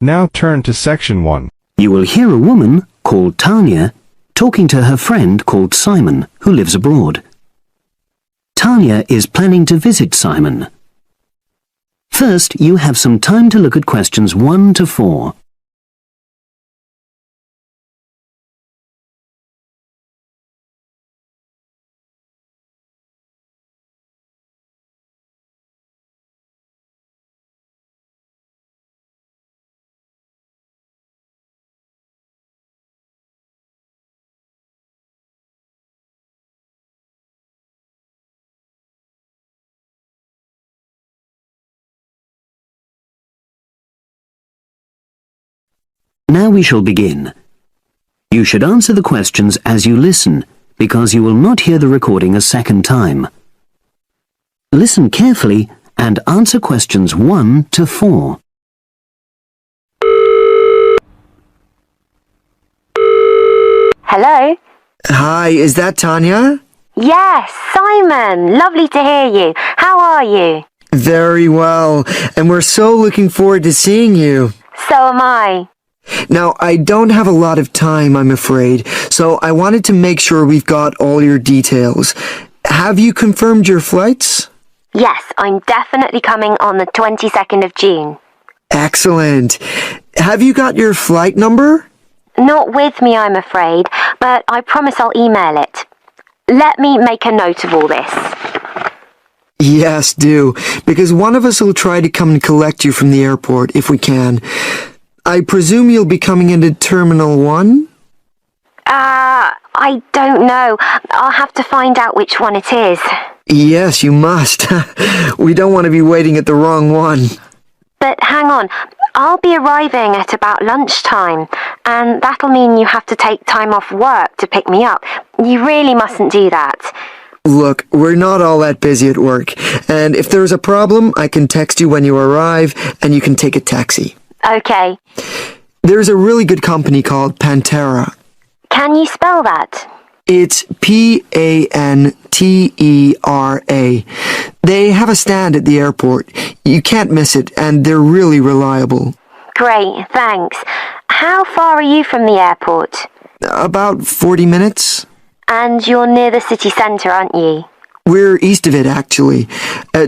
Now turn to section 1. You will hear a woman called Tanya talking to her friend called Simon, who lives abroad. Tanya is planning to visit Simon. First, you have some time to look at questions 1 to 4. Now we shall begin. You should answer the questions as you listen, because you will not hear the recording a second time. Listen carefully and answer questions 1 to 4. Hello? Hi, is that Tanya? Yes, Simon. Lovely to hear you. How are you? Very well, and we're so looking forward to seeing you. So am I. Now, I don't have a lot of time, I'm afraid, so I wanted to make sure we've got all your details. Have you confirmed your flights? Yes, I'm definitely coming on the 22nd of June. Excellent. Have you got your flight number? Not with me, I'm afraid, but I promise I'll email it. Let me make a note of all this. Yes, do, because one of us will try to come and collect you from the airport if we can. I presume you'll be coming into Terminal 1? I don't know. I'll have to find out which one it is. Yes, you must. We don't want to be waiting at the wrong one. But hang on, I'll be arriving at about lunchtime, and that'll mean you have to take time off work to pick me up. You really mustn't do that. Look, we're not all that busy at work, and if there's a problem, I can text you when you arrive, and you can take a taxi. Okay. There's a really good company called Pantera. Can you spell that? It's Pantera. They have a stand at the airport. You can't miss it, and they're really reliable. Great, thanks. How far are you from the airport? About 40 minutes. And you're near the city centre, aren't you? We're east of it, actually.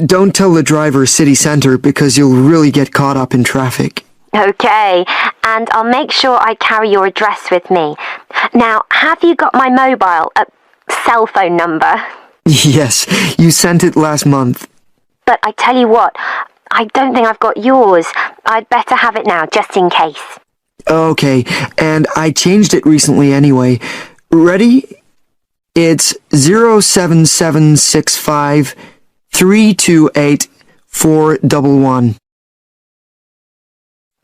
Don't tell the driver city centre because you'll really get caught up in traffic. Okay, and I'll make sure I carry your address with me. Now, have you got my mobile, cell phone number? Yes, you sent it last month. But I tell you what, I don't think I've got yours. I'd better have it now, just in case. Okay, and I changed it recently anyway. Ready? It's 07765 328 411.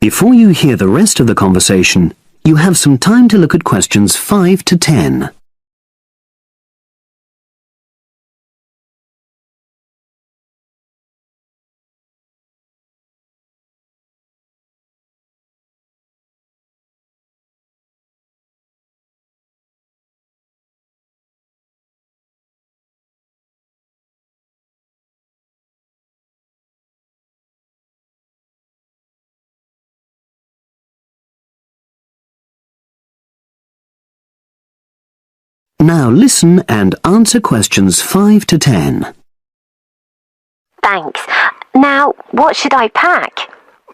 Before you hear the rest of the conversation, you have some time to look at questions 5 to 10. Now listen and answer questions 5 to 10. Thanks. Now, what should I pack?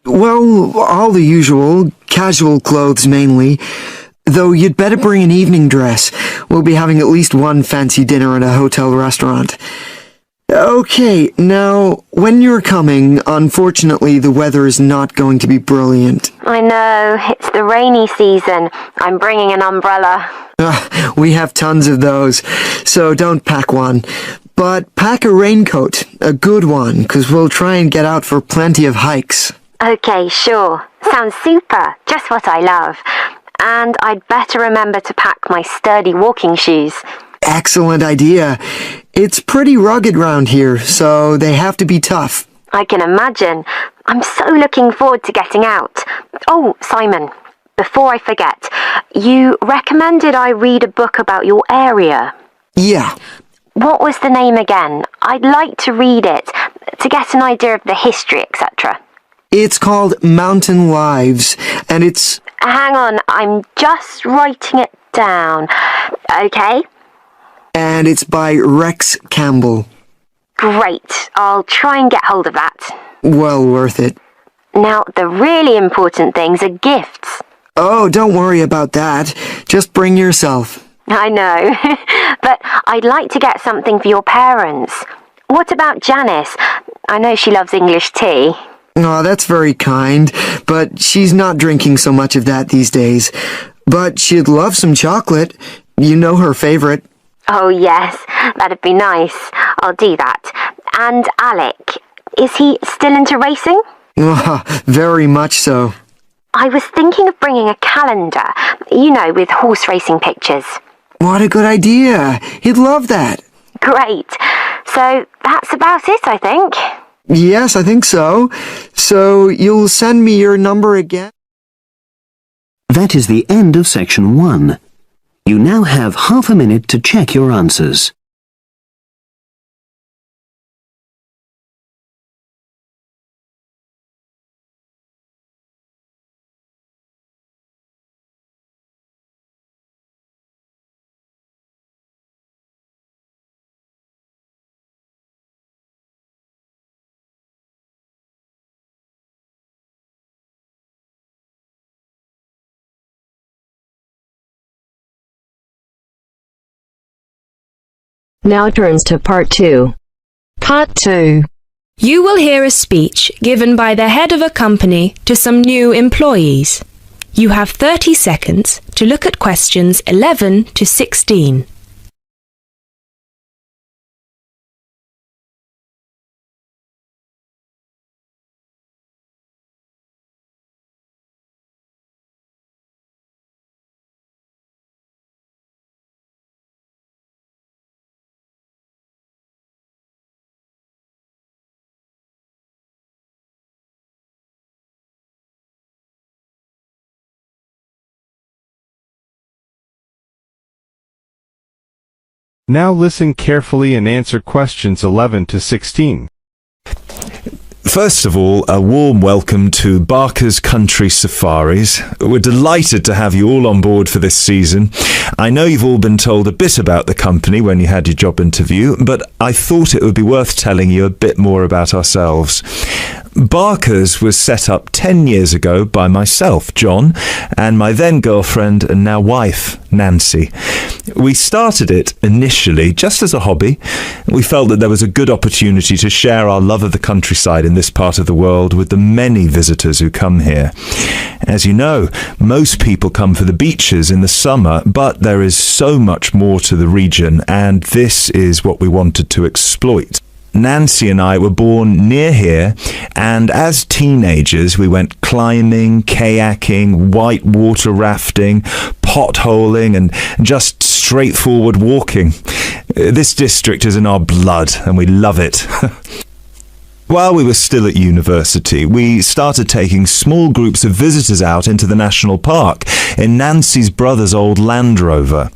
Well, all the usual, casual clothes mainly. Though you'd better bring an evening dress. We'll be having at least one fancy dinner at a hotel restaurant. Okay, now, when you're coming, unfortunately the weather is not going to be brilliant. I know, it's the rainy season. I'm bringing an umbrella. We have tons of those, so don't pack one. But pack a raincoat, a good one, 'cause we'll try and get out for plenty of hikes. Okay, sure. Sounds super. Just what I love. And I'd better remember to pack my sturdy walking shoes. Excellent idea. It's pretty rugged round here, so they have to be tough. I can imagine. I'm so looking forward to getting out. Oh, Simon, before I forget, you recommended I read a book about your area. Yeah. What was the name again? I'd like to read it, to get an idea of the history, etc. It's called Mountain Lives, and it's... Hang on, I'm just writing it down. Okay? And it's by Rex Campbell. Great. I'll try and get hold of that. Well worth it. Now, the really important things are gifts. Oh, don't worry about that. Just bring yourself. I know, but I'd like to get something for your parents. What about Janice? I know she loves English tea. Oh, that's very kind, but she's not drinking so much of that these days. But she'd love some chocolate. You know her favorite. Oh, yes, that'd be nice. I'll do that. And Alec, is he still into racing? Very much so. I was thinking of bringing a calendar, you know, with horse racing pictures. What a good idea. He'd love that. Great. So that's about it, I think. Yes, I think so. So you'll send me your number again? That is the end of section 1. You now have half a minute to check your answers. Now turns to part 2. Part 2. You will hear a speech given by the head of a company to some new employees. You have 30 seconds to look at questions 11 to 16. Now listen carefully and answer questions 11 to 16. First of all, a warm welcome to Barker's Country Safaris. We're delighted to have you all on board for this season. I know you've all been told a bit about the company when you had your job interview, but I thought it would be worth telling you a bit more about ourselves. Barker's was set up 10 years ago by myself, John, and my then girlfriend and now wife, Nancy. We started it initially just as a hobby. We felt that there was a good opportunity to share our love of the countryside in this part of the world with the many visitors who come here. As you know, most people come for the beaches in the summer, but there is so much more to the region, and this is what we wanted to exploit. Nancy and I were born near here, and as teenagers we went climbing, kayaking, whitewater rafting, potholing, and just straightforward walking. This district is in our blood, and we love it. While we were still at university, we started taking small groups of visitors out into the national park in Nancy's brother's old Land Rover.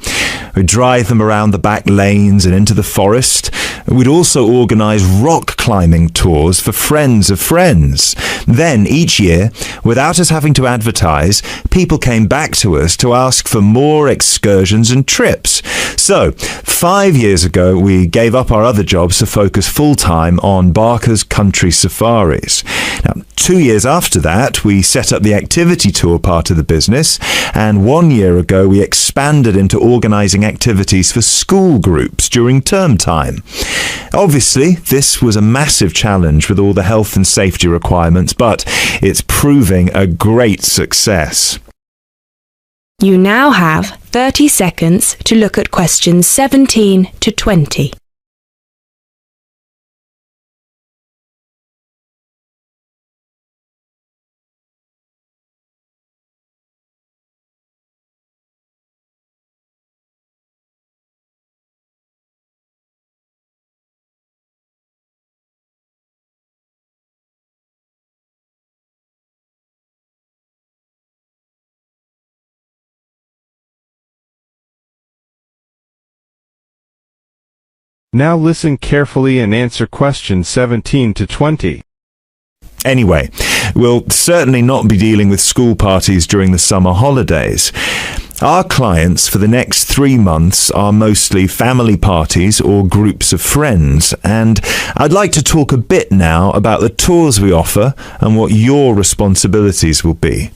We'd drive them around the back lanes and into the forest. We'd also organise rock climbing tours for friends of friends. Then, each year, without us having to advertise, people came back to us to ask for more excursions and trips. So, 5 years ago, we gave up our other jobs to focus full-time on Barker's Country Safaris. Now, 2 years after that, we set up the activity tour part of the business, and 1 year ago, we expanded into organising activities for school groups during term time. Obviously, this was a massive challenge with all the health and safety requirements, but it's proving a great success. You now have 30 seconds to look at questions 17 to 20. Now listen carefully and answer questions 17 to 20. Anyway, We'll certainly not be dealing with school parties during the summer holidays. Our clients for the next 3 months are mostly family parties or groups of friends, and I'd like to talk a bit now about the tours we offer and what your responsibilities will be.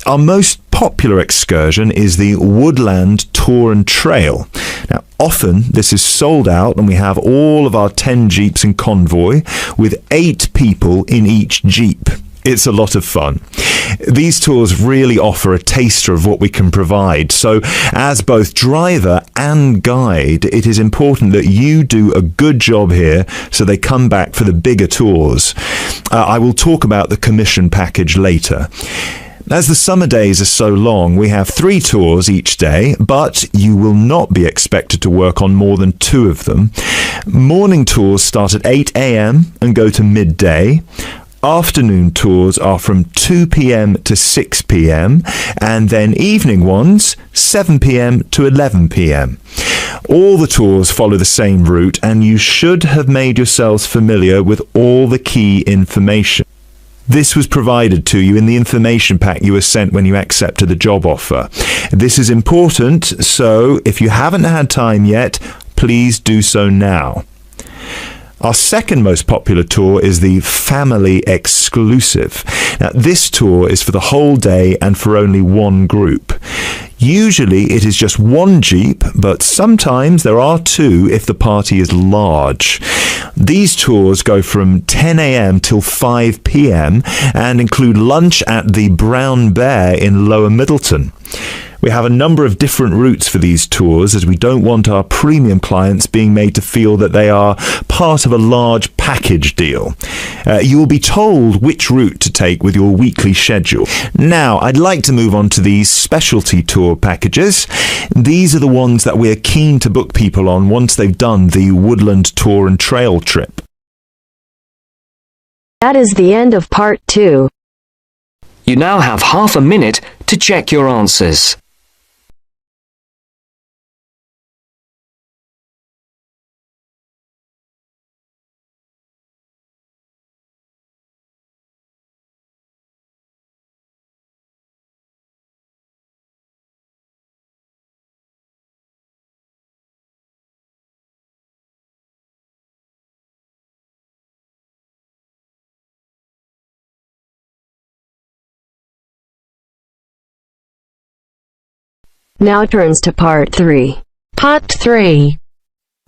Our most popular excursion is the Woodland Tour and Trail. Now, often this is sold out and we have all of our 10 jeeps in convoy with 8 people in each jeep. It's a lot of fun. These tours really offer a taster of what we can provide. So as both driver and guide, it is important that you do a good job here so they come back for the bigger tours. I will talk about the commission package later. As the summer days are so long, we have 3 tours each day, but you will not be expected to work on more than 2 of them. Morning tours start at 8 a.m. and go to midday. Afternoon tours are from 2 p.m. to 6 p.m. and then evening ones 7 p.m. to 11 p.m. All the tours follow the same route and you should have made yourselves familiar with all the key information. This was provided to you in the information pack you were sent when you accepted the job offer. This is important, so if you haven't had time yet, please do so now. Our second most popular tour is the Family Exclusive. Now, this tour is for the whole day and for only 1 group. Usually it is just 1 jeep, but sometimes there are 2 if the party is large. These tours go from 10 a.m. till 5 p.m. and include lunch at the Brown Bear in Lower Middleton. We have a number of different routes for these tours as we don't want our premium clients being made to feel that they are part of a large package deal. You will be told which route to take with your weekly schedule. Now, I'd like to move on to these specialty tour packages. These are the ones that we're keen to book people on once they've done the Woodland Tour and Trail trip. That is the end of part 2. You now have half a minute to check your answers. Now turns to part 3. Part 3.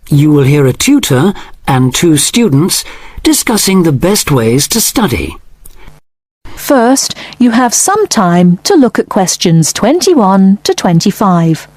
You will hear a tutor and 2 students discussing the best ways to study. First, you have some time to look at questions 21 to 25.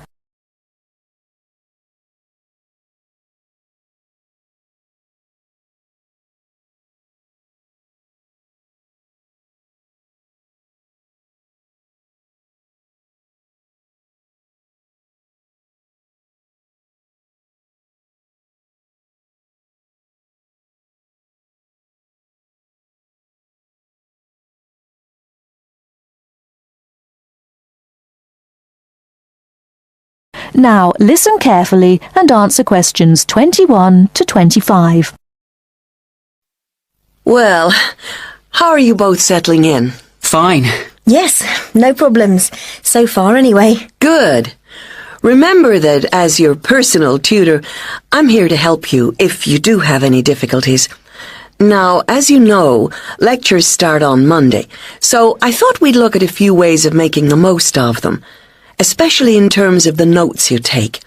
Now listen carefully and answer questions 21 to 25. Well, how are you both settling in? Fine. Yes, no problems. So far, anyway. Good. Remember that as your personal tutor, I'm here to help you if you do have any difficulties. Now, as you know, lectures start on Monday, so I thought we'd look at a few ways of making the most of them, especially in terms of the notes you take.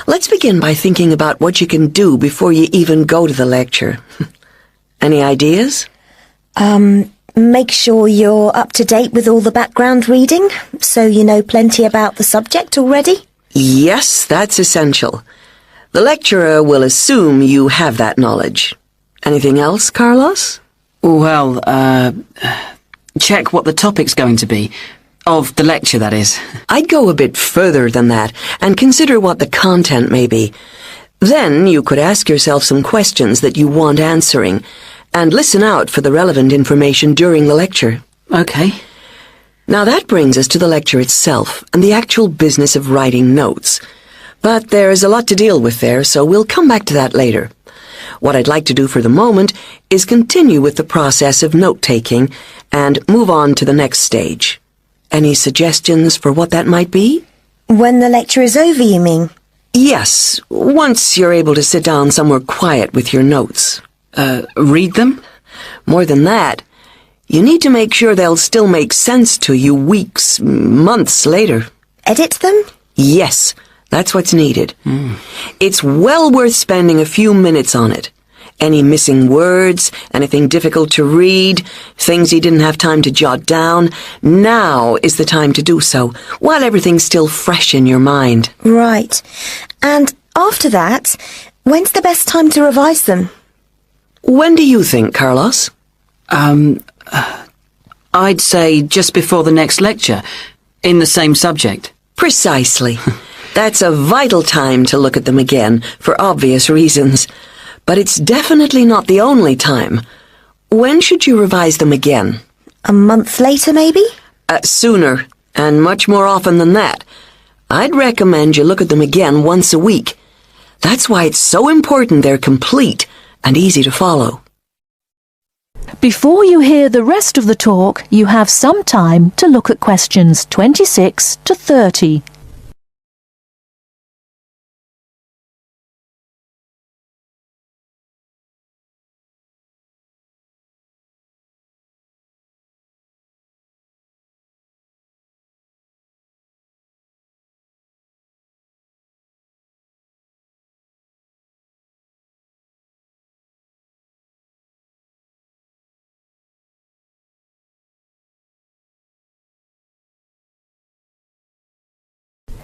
Let's begin by thinking about what you can do before you even go to the lecture. Any ideas? Make sure you're up to date with all the background reading, so you know plenty about the subject already. Yes, that's essential. The lecturer will assume you have that knowledge. Anything else, Carlos? Well, check what the topic's going to be. Of the lecture, that is. I'd go a bit further than that and consider what the content may be. Then you could ask yourself some questions that you want answering and listen out for the relevant information during the lecture. Okay. Now that brings us to the lecture itself and the actual business of writing notes. But there's a lot to deal with there, so we'll come back to that later. What I'd like to do for the moment is continue with the process of note-taking and move on to the next stage. Any suggestions for what that might be? When the lecture is over, you mean? Yes, once you're able to sit down somewhere quiet with your notes. Read them? More than that, you need to make sure they'll still make sense to you weeks, months later. Edit them? Yes, that's what's needed. It's well worth spending a few minutes on it. Any missing words, anything difficult to read, things you didn't have time to jot down, now is the time to do so, while everything's still fresh in your mind. Right. And after that, when's the best time to revise them? When do you think, Carlos? I'd say just before the next lecture, in the same subject. Precisely. That's a vital time to look at them again, for obvious reasons. But it's definitely not the only time. When should you revise them again? A month later, maybe? Sooner, and much more often than that. I'd recommend you look at them again once a week. That's why it's so important they're complete and easy to follow. Before you hear the rest of the talk, you have some time to look at questions 26 to 30.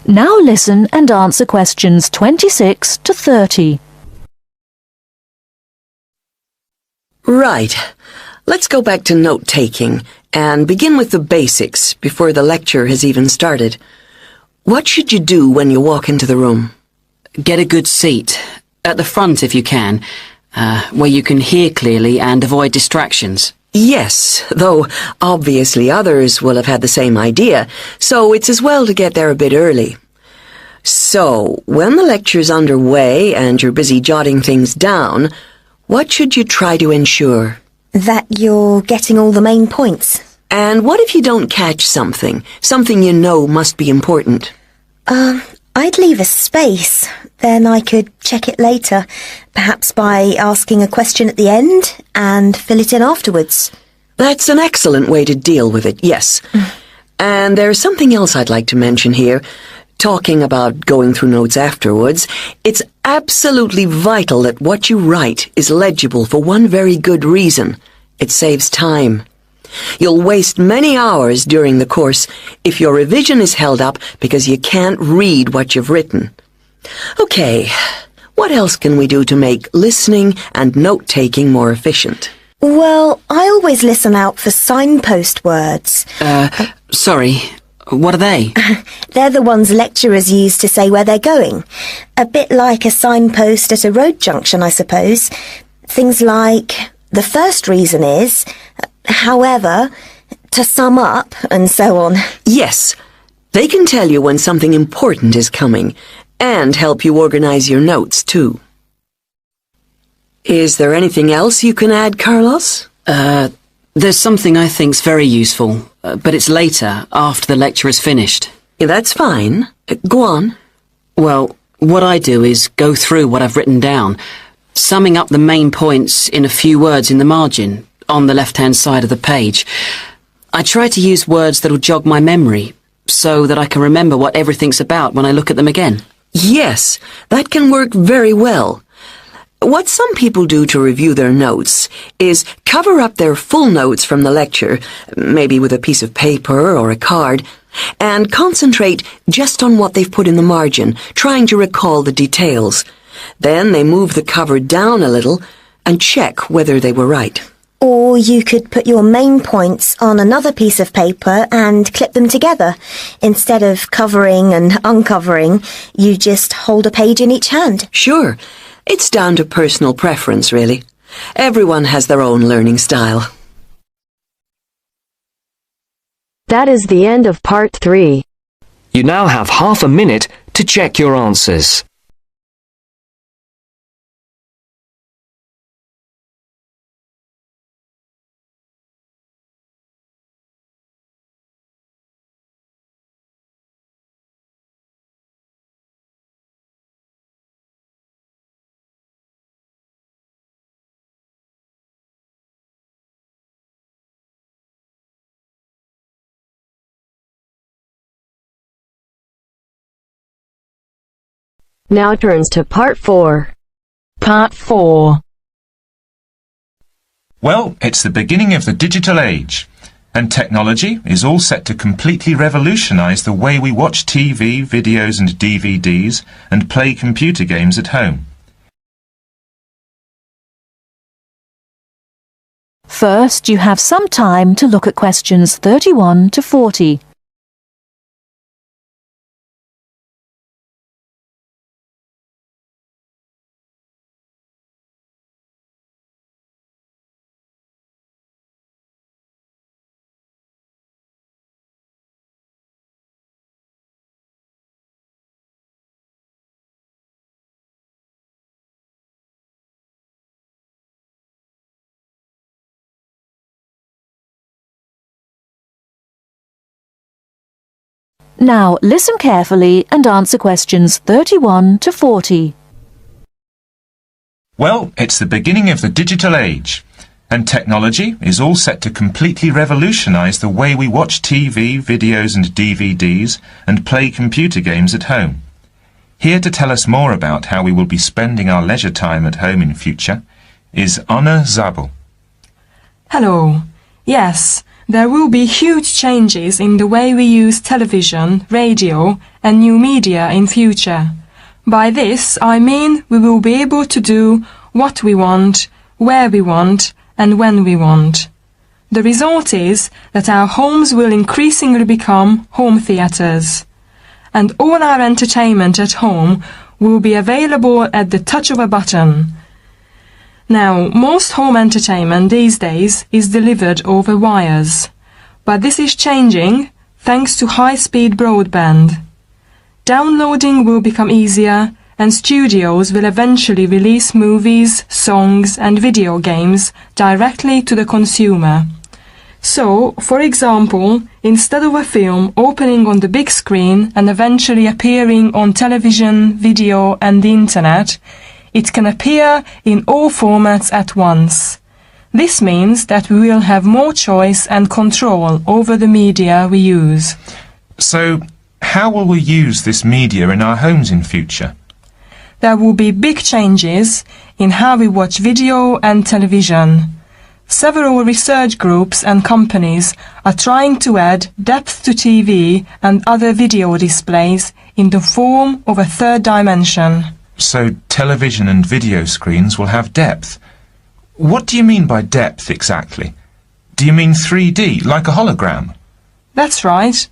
Now listen and answer questions 26 to 30. Right. Let's go back to note-taking and begin with the basics before the lecture has even started. What should you do when you walk into the room? Get a good seat, at the front if you can, where you can hear clearly and avoid distractions. Yes, though obviously others will have had the same idea, so it's as well to get there a bit early. So, when the lecture's underway and you're busy jotting things down, what should you try to ensure? That you're getting all the main points. And what if you don't catch something you know must be important? I'd leave a space. Then I could check it later, perhaps by asking a question at the end and fill it in afterwards. That's an excellent way to deal with it, yes. And there's something else I'd like to mention here. Talking about going through notes afterwards, it's absolutely vital that what you write is legible for one very good reason. It saves time. You'll waste many hours during the course if your revision is held up because you can't read what you've written. Okay, what else can we do to make listening and note-taking more efficient? Well, I always listen out for signpost words. Sorry, what are they? They're the ones lecturers use to say where they're going. A bit like a signpost at a road junction, I suppose. Things like, the first reason is, however, to sum up, and so on. Yes, they can tell you when something important is coming, and help you organize your notes, too. Is there anything else you can add, Carlos? There's something I think's very useful, but it's later, after the lecture is finished. Yeah, that's fine. Go on. Well, what I do is go through what I've written down, summing up the main points in a few words in the margin, on the left-hand side of the page. I try to use words that'll jog my memory, so that I can remember what everything's about when I look at them again. Yes, that can work very well. What some people do to review their notes is cover up their full notes from the lecture, maybe with a piece of paper or a card, and concentrate just on what they've put in the margin, trying to recall the details. Then they move the cover down a little and check whether they were right. Or you could put your main points on another piece of paper and clip them together. Instead of covering and uncovering, you just hold a page in each hand. Sure. It's down to personal preference, really. Everyone has their own learning style. That is the end of part 3. You now have half a minute to check your answers. Now turns to Part 4. Part 4. Well, it's the beginning of the digital age, and technology is all set to completely revolutionise the way we watch TV, videos and DVDs and play computer games at home. First, you have some time to look at questions 31 to 40. Now listen carefully and answer questions 31 to 40. Well, it's the beginning of the digital age, and technology is all set to completely revolutionise the way we watch TV, videos and DVDs and play computer games at home. Here to tell us more about how we will be spending our leisure time at home in future is Anna Zabel. Hello. Yes, there will be huge changes in the way we use television, radio and new media in future. By this I mean we will be able to do what we want, where we want and when we want. The result is that our homes will increasingly become home theatres, and all our entertainment at home will be available at the touch of a button. Now, most home entertainment these days is delivered over wires, but this is changing thanks to high-speed broadband. Downloading will become easier, and studios will eventually release movies, songs and video games directly to the consumer. So, for example, instead of a film opening on the big screen and eventually appearing on television, video and the internet, it can appear in all formats at once. This means that we will have more choice and control over the media we use. So, how will we use this media in our homes in future? There will be big changes in how we watch video and television. Several research groups and companies are trying to add depth to TV and other video displays in the form of a third dimension. So television and video screens will have depth. What do you mean by depth exactly? Do you mean 3D, like a hologram? That's right.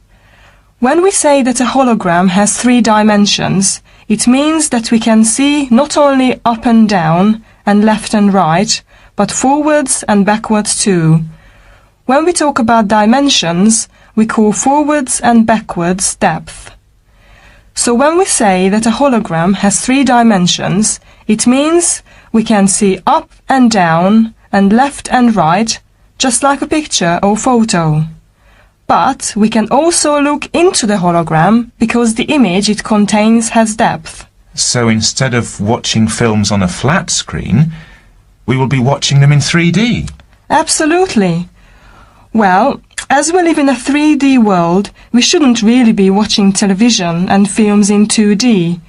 When we say that a hologram has 3 dimensions, it means that we can see not only up and down and left and right, but forwards and backwards too. When we talk about dimensions, we call forwards and backwards depth. So when we say that a hologram has 3 dimensions, it means we can see up and down and left and right, just like a picture or photo. But we can also look into the hologram because the image it contains has depth. So instead of watching films on a flat screen, we will be watching them in 3D? Absolutely. Well, as we live in a 3D world, we shouldn't really be watching television and films in 2D,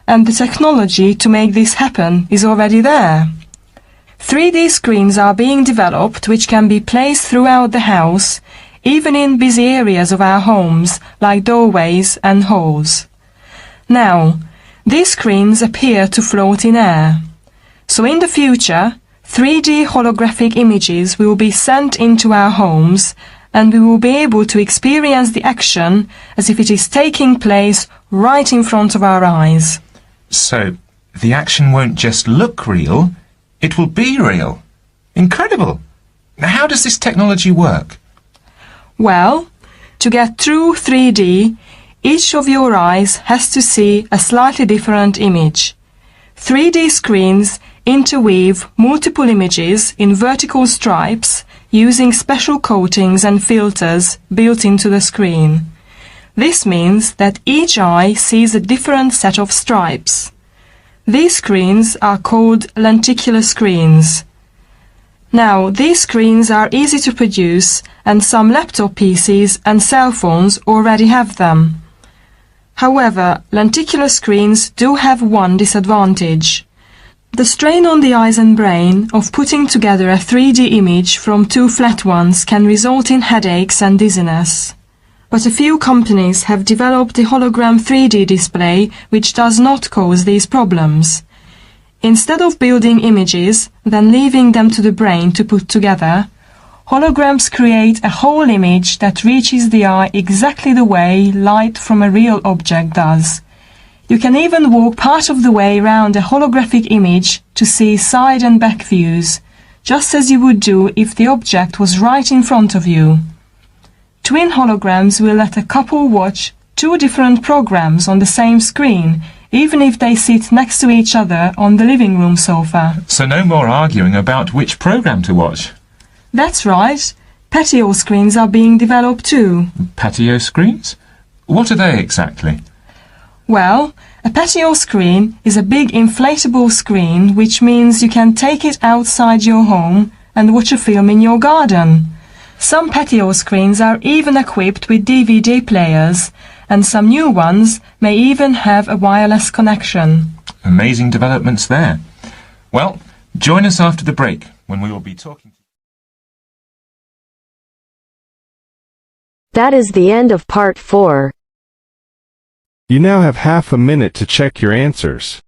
and the technology to make this happen is already there. 3D screens are being developed which can be placed throughout the house, even in busy areas of our homes, like doorways and halls. Now, these screens appear to float in air. So in the future, 3D holographic images will be sent into our homes, and we will be able to experience the action as if it is taking place right in front of our eyes. So, the action won't just look real, it will be real. Incredible! How does this technology work? Well, to get true 3D, each of your eyes has to see a slightly different image. 3D screens interweave multiple images in vertical stripes using special coatings and filters built into the screen. This means that each eye sees a different set of stripes. These screens are called lenticular screens. Now, these screens are easy to produce, and some laptop PCs and cell phones already have them. However, lenticular screens do have one disadvantage. The strain on the eyes and brain of putting together a 3D image from two flat ones can result in headaches and dizziness. But a few companies have developed a hologram 3D display which does not cause these problems. Instead of building images, then leaving them to the brain to put together, holograms create a whole image that reaches the eye exactly the way light from a real object does. You can even walk part of the way around a holographic image to see side and back views, just as you would do if the object was right in front of you. Twin holograms will let a couple watch two different programs on the same screen, even if they sit next to each other on the living room sofa. So no more arguing about which program to watch. That's right. Patio screens are being developed too. Patio screens? What are they exactly? Well, a patio screen is a big inflatable screen, which means you can take it outside your home and watch a film in your garden. Some patio screens are even equipped with DVD players, and some new ones may even have a wireless connection. Amazing developments there. Well, join us after the break when we will be talking. That is the end of part 4. You now have half a minute to check your answers.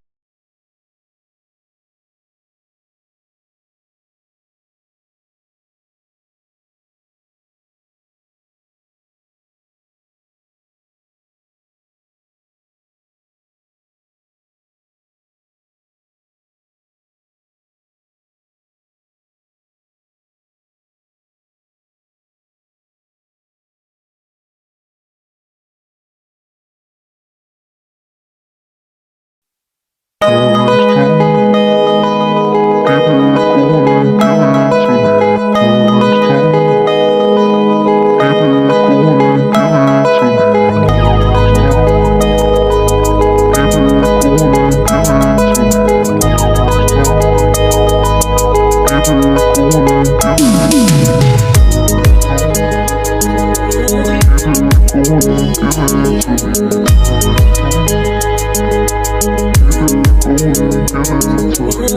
Give it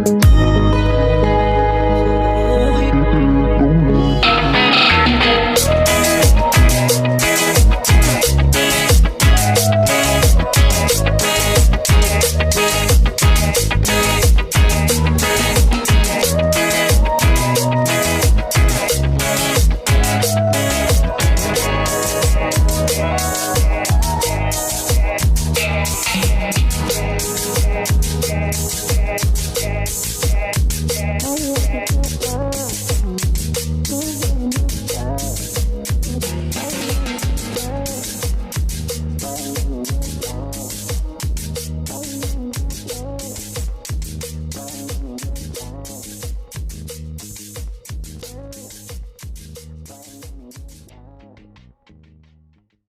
to me.